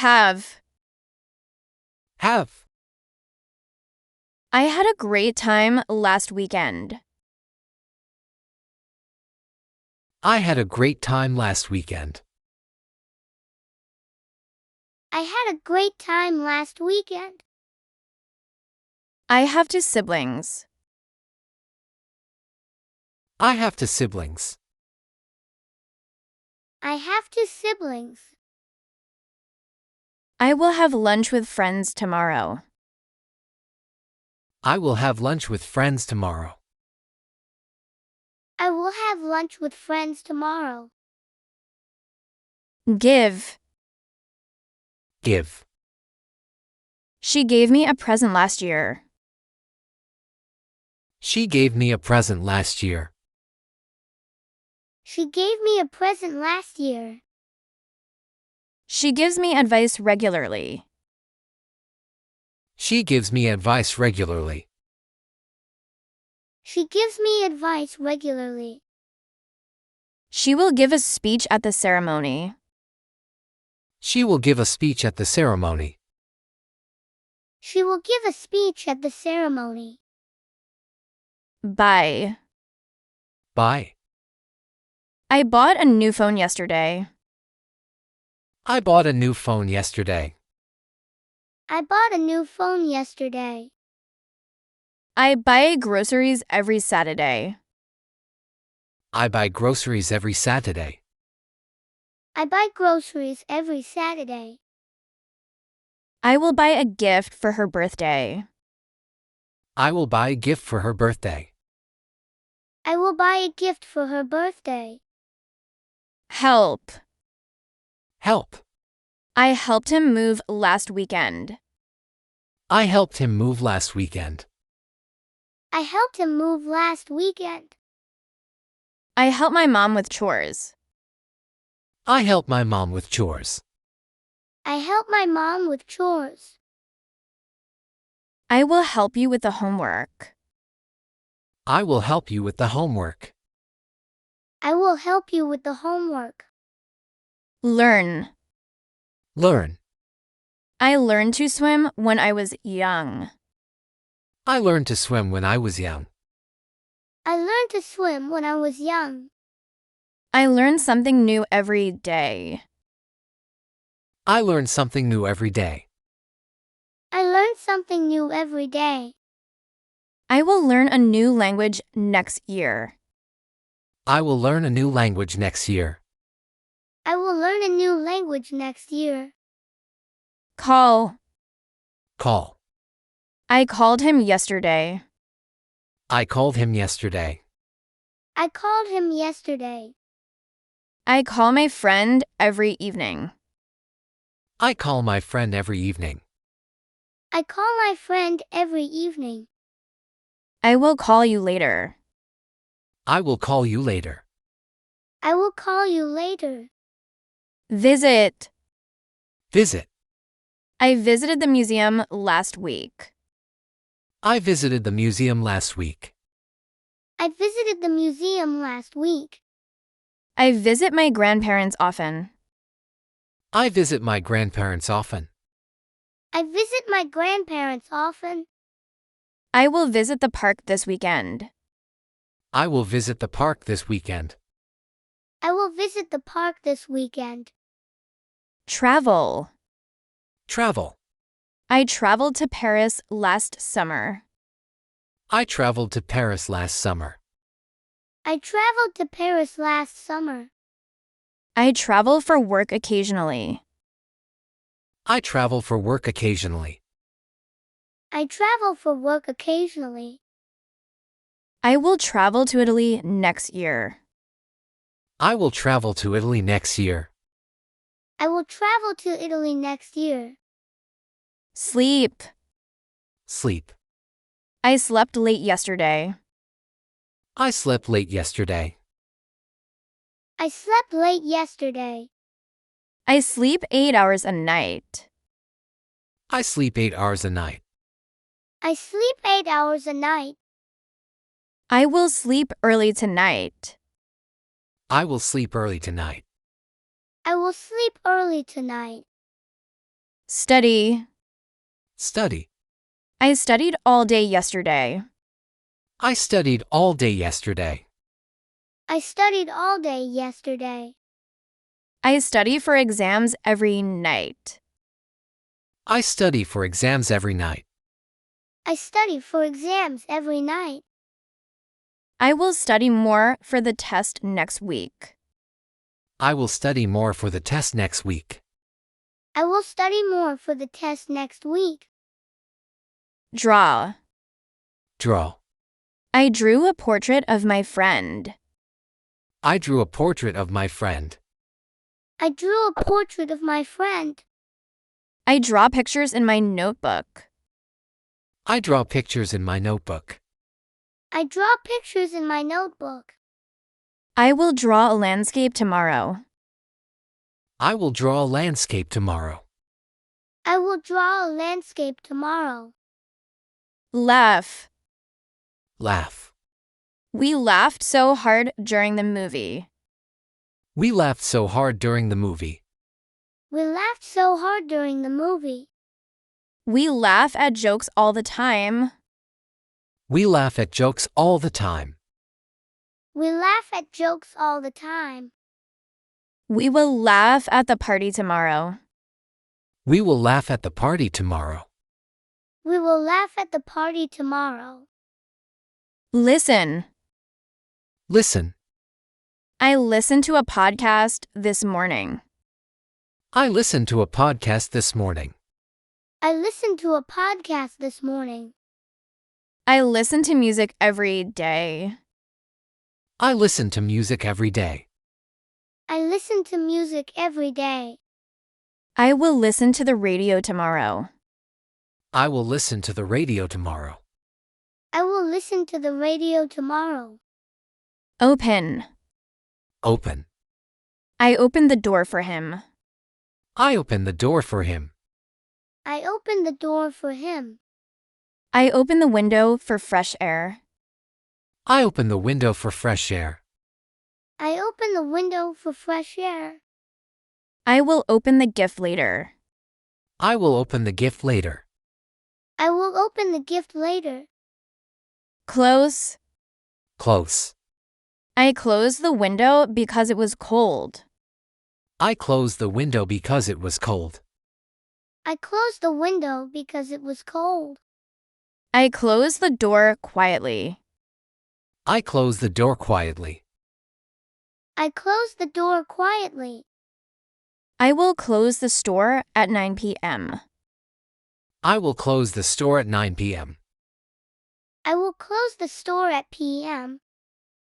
Have. Have. I had a great time last weekend. I had a great time last weekend. I had a great time last weekend. I have two siblings. I have two siblings. I have two siblings. I will have lunch with friends tomorrow. I will have lunch with friends tomorrow. I will have lunch with friends tomorrow. Give. Give. She gave me a present last year. She gave me a present last year. She gave me a present last year. She gives me advice regularly. She gives me advice regularly. She gives me advice regularly. She will give a speech at the ceremony. She will give a speech at the ceremony. She will give a speech at the ceremony. Buy. Buy. I bought a new phone yesterday. I bought a new phone yesterday. I bought a new phone yesterday. I buy groceries every Saturday. I buy groceries every Saturday. I buy groceries every Saturday. I will buy a gift for her birthday. I will buy a gift for her birthday. I will buy a gift for her birthday. Help. Help. I helped him move last weekend. I helped him move last weekend. I helped him move last weekend. I helped my mom with chores. I helped my mom with chores. I helped my mom with chores. I will help you with the homework. I will help you with the homework. I will help you with the homework. Learn. Learn. I learned to swim when I was young. I learned to swim when I was young. I learned to swim when I was young. I learn something new every day. I learn something new every day. I learn something new every day. I will learn a new language next year. I will learn a new language next year. I will learn a new language next year. Call. Call. I called him yesterday. I called him yesterday. I called him yesterday. I call my friend every evening. I call my friend every evening. I call my friend every evening. I will call you later. I will call you later. I will call you later. Visit. Visit. I visited the museum last week. I visited the museum last week. I visited the museum last week. I visit my grandparents often. I visit my grandparents often. I visit my grandparents often. I will visit the park this weekend. I will visit the park this weekend. I will visit the park this weekend. Travel. Travel. I traveled to Paris last summer. I traveled to Paris last summer. I traveled to Paris last summer. I travel for work occasionally. I travel for work occasionally. I travel for work occasionally. I will travel to Italy next year. I will travel to Italy next year. I will travel to Italy next year. Sleep. Sleep. I slept late yesterday. I slept late yesterday. I slept late yesterday. I sleep 8 hours a night. I sleep 8 hours a night. I sleep 8 hours a night. I will sleep early tonight. I will sleep early tonight. I will sleep early tonight. Study. Study. I studied all day yesterday. I studied all day yesterday. I studied all day yesterday. I study for exams every night. I study for exams every night. I study for exams every night. I will study more for the test next week. I will study more for the test next week. I will study more for the test next week. Draw. Draw. I drew a portrait of my friend. I drew a portrait of my friend. I drew a portrait of my friend. I draw pictures in my notebook. I draw pictures in my notebook. I draw pictures in my notebook. I will draw a landscape tomorrow. I will draw a landscape tomorrow. I will draw a landscape tomorrow. Laugh. Laugh. We laughed so hard during the movie. We laughed so hard during the movie. We laughed so hard during the movie. We laugh at jokes all the time. We laugh at jokes all the time. We laugh at jokes all the time. We will laugh at the party tomorrow. We will laugh at the party tomorrow. We will laugh at the party tomorrow. Listen. Listen. I listened to a podcast this morning. I listened to a podcast this morning. I listened to a podcast this morning. I listen to music every day. I listen to music every day. I listen to music every day. I will listen to the radio tomorrow. I will listen to the radio tomorrow. I will listen to the radio tomorrow. Open. Open. I opened the door for him. I opened the door for him. I opened the door for him. I opened the window for fresh air. I opened the window for fresh air. I opened the window for fresh air. I will open the gift later. I will open the gift later. I will open the gift later. Close. Close. I closed the window because it was cold. I closed the window because it was cold. I closed the window because it was cold. I closed the door quietly. I closed the door quietly. I closed the door quietly. I will close the store at 9 p.m. I will close the store at 9 p.m. I will close the store at p.m.